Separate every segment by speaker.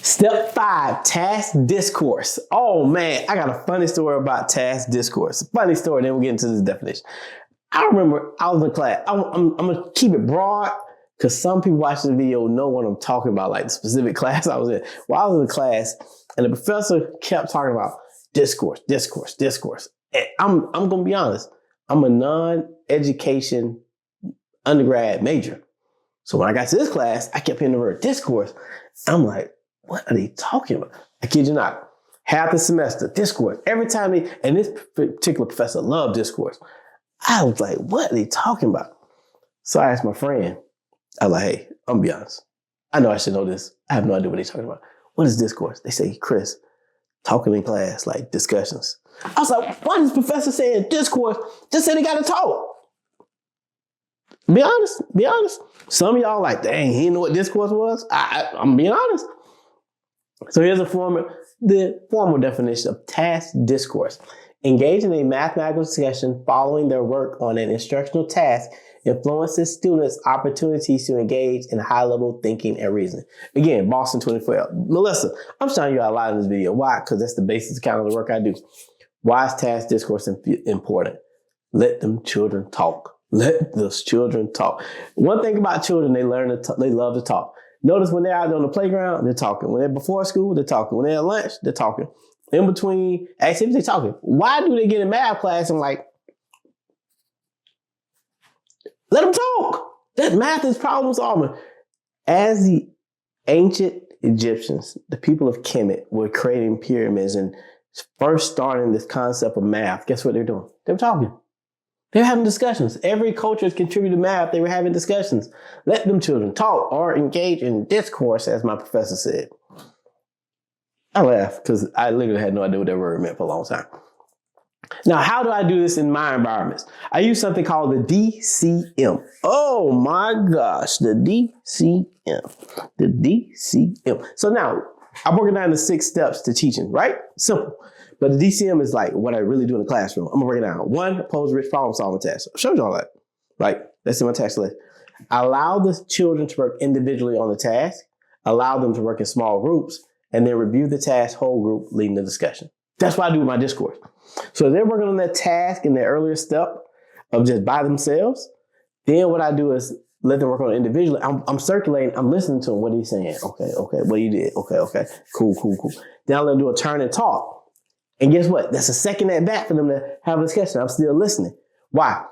Speaker 1: Step 5, task discourse. Oh man, I got a funny story about task discourse. Funny story, then we'll get into this definition. I remember I was in class. I'm going to keep it broad because some people watching the video know what I'm talking about, like the specific class I was in. Well, I was in class and the professor kept talking about discourse. And I'm going to be honest. I'm a non-education undergrad major. So when I got to this class, I kept hearing the word discourse. I'm like, what are they talking about? I kid you not. Half the semester, discourse. Every time and this particular professor loved discourse. I was like, what are they talking about? So I asked my friend, I was like, hey, I'm gonna be honest. I know I should know this. I have no idea what they're talking about. What is discourse? They say, Chris, talking in class, like discussions. I was like, why is the professor saying discourse? Just say they gotta talk. Be honest. Some of y'all like, dang, he didn't know what discourse was. I'm being honest. So here's the formal definition of task discourse. Engage in a mathematical discussion following their work on an instructional task influences students' opportunities to engage in high-level thinking and reasoning. Again, Boston 2012. Melissa, I'm showing you a lot in this video. Why? Because that's the basis kind of the work I do. Why is task discourse important? Let them children talk. Let those children talk. One thing about children, they love to talk. Notice when they're out on the playground, they're talking. When they're before school, they're talking. When they're at lunch, they're talking. In between activities, they're talking. Why do they get in math class and like, let them talk? That math is problem solving. As the ancient Egyptians, the people of Kemet, were creating pyramids and first starting this concept of math, guess what they're doing? They're talking. They're having discussions. Every culture has contributed to math. They were having discussions. Let them children talk or engage in discourse, as my professor said. I laugh because I literally had no idea what that word meant for a long time. Now, how do I do this in my environments? I use something called the DCM. Oh my gosh, the DCM. The DCM. So now, I broke it down into 6 steps to teaching, right? Simple. But the DCM is like what I really do in the classroom. I'm gonna break it down. 1, pose rich problem solving task. I showed you all that. Right? That's in my task list. Allow the children to work individually on the task. Allow them to work in small groups. And then review the task whole group, leading the discussion. That's what I do with my discourse. So if they're working on that task in the earlier step of just by themselves, then what I do is let them work on it individually. I'm circulating. I'm listening to them. What are you saying? Okay. What you did? Okay. Cool. Then I'll let them do a turn and talk. And guess what? That's a second at bat for them to have a discussion. I'm still listening. Why?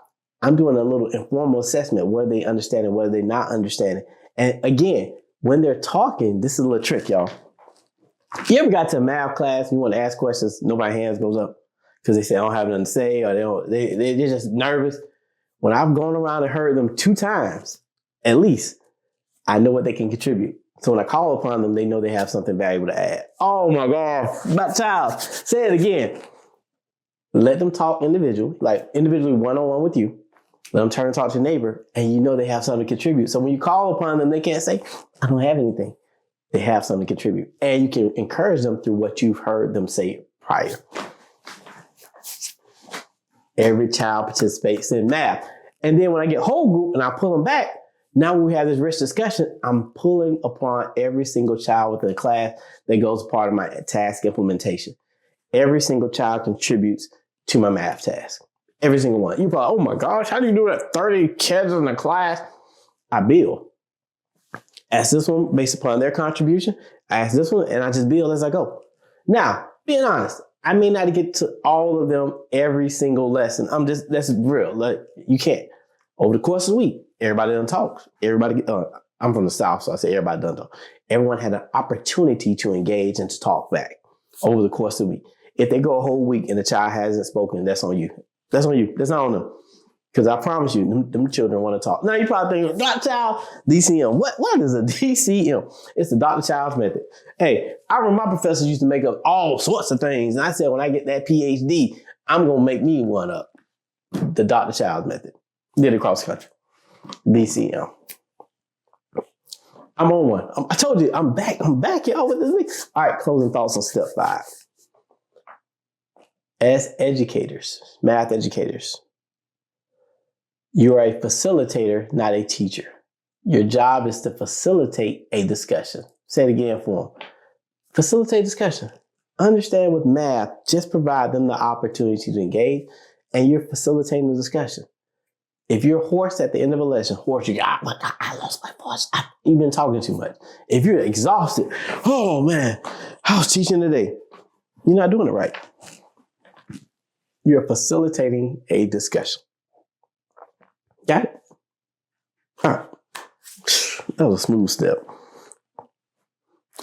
Speaker 1: I'm doing a little informal assessment. What are they understanding? What are they not understanding? And again, when they're talking, this is a little trick, y'all. You ever got to a math class and you want to ask questions, nobody's hands goes up because they say I don't have nothing to say or they're just nervous. When I've gone around and heard them 2 times, at least, I know what they can contribute. So when I call upon them, they know they have something valuable to add. Oh my God, my child. Say it again. Let them talk individually, like individually one-on-one with you. Let them turn and talk to your neighbor and you know they have something to contribute. So when you call upon them, they can't say, I don't have anything. They have something to contribute. And you can encourage them through what you've heard them say prior. Every child participates in math. And then when I get whole group and I pull them back, now when we have this rich discussion, I'm pulling upon every single child within the class that goes part of my task implementation. Every single child contributes to my math task. Every single one. You probably, oh my gosh, how do you do that? 30 kids in the class? I build. Ask this one based upon their contribution. I ask this one and I just build as I go. Now, being honest, I may not get to all of them every single lesson. That's real. Like, you can't. Over the course of the week, everybody done talks. I'm from the South, so I say everybody done talk. Everyone had an opportunity to engage and to talk back over the course of the week. If they go a whole week and the child hasn't spoken, that's on you. That's on you. That's not on them. Because I promise you, them children want to talk. Now you probably think, Dr. Child, DCM. What is a DCM? It's the Dr. Child's method. Hey, I remember my professors used to make up all sorts of things. And I said, when I get that PhD, I'm going to make me one up. The Dr. Child's method. Did it across the country. DCM. I'm on one. I told you, I'm back, y'all, with this. All right, closing thoughts on step 5. As educators, math educators, you are a facilitator, not a teacher. Your job is to facilitate a discussion. Say it again for them. Facilitate discussion. Understand with math, just provide them the opportunity to engage, and you're facilitating the discussion. If you're hoarse at the end of a lesson, hoarse, you got, I lost my voice. You've been talking too much. If you're exhausted, oh man, I was teaching today. You're not doing it right. You're facilitating a discussion. Got it? All right. That was a smooth step.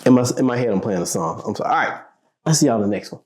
Speaker 1: In my head, I'm playing a song. I'm sorry. All right. I'll see y'all in the next one.